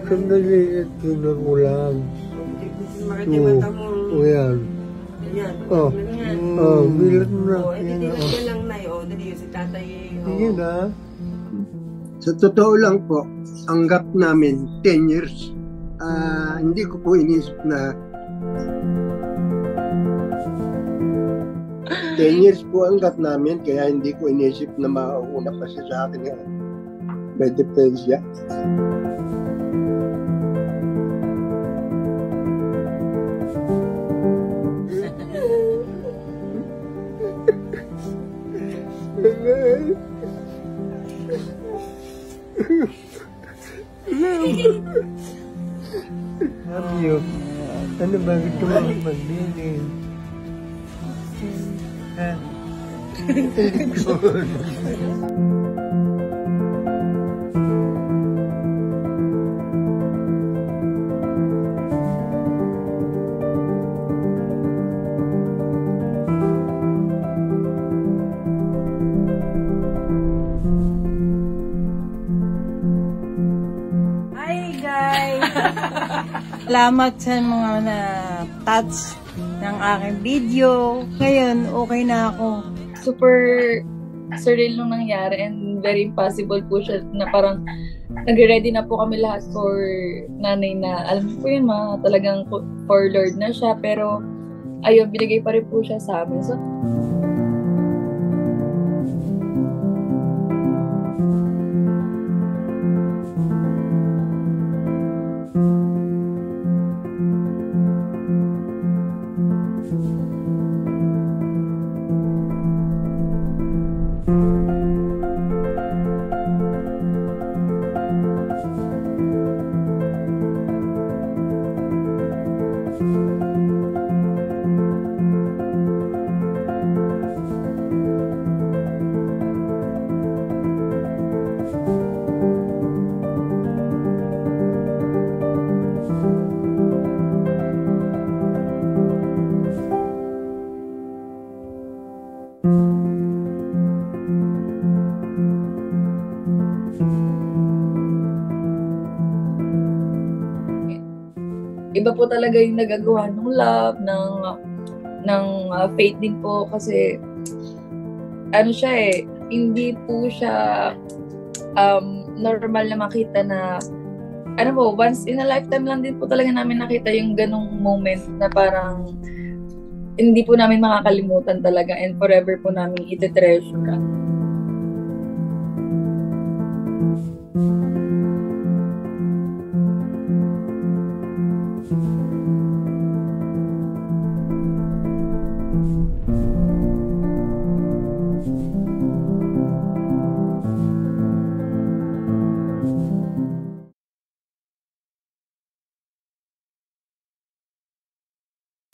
Sandali, ito ko lang. Makita yung mata mo. O yan. Ayan. Bilat mo na. Edi dilagyan lang na yun. Dali si tatay. Sige na. Sa totoo lang po, ang gap namin, 10 years, hindi ko po inisip na 10 years po ang gap namin, kaya hindi ko inisip na mauuna pa siya sa akin may depresya. Sabi yun, ano ba gusto mo magbili? Ha? Salamat sa mga na-touch ng aking video. Ngayon, okay na ako. Super surreal nung nangyari and very impossible po siya na parang nagre-ready na po kami lahat for nanay na alam po yun talagang for Lord na siya pero ayun, binigay pa rin po siya sa amin. So, iba po talaga yung nagagawa ng love, ng faith din po kasi ano siya hindi po siya normal na makita na ano po, once in a lifetime lang din po talaga namin nakita yung ganong moment na parang hindi po namin makakalimutan talaga and forever po namin iti-treasure.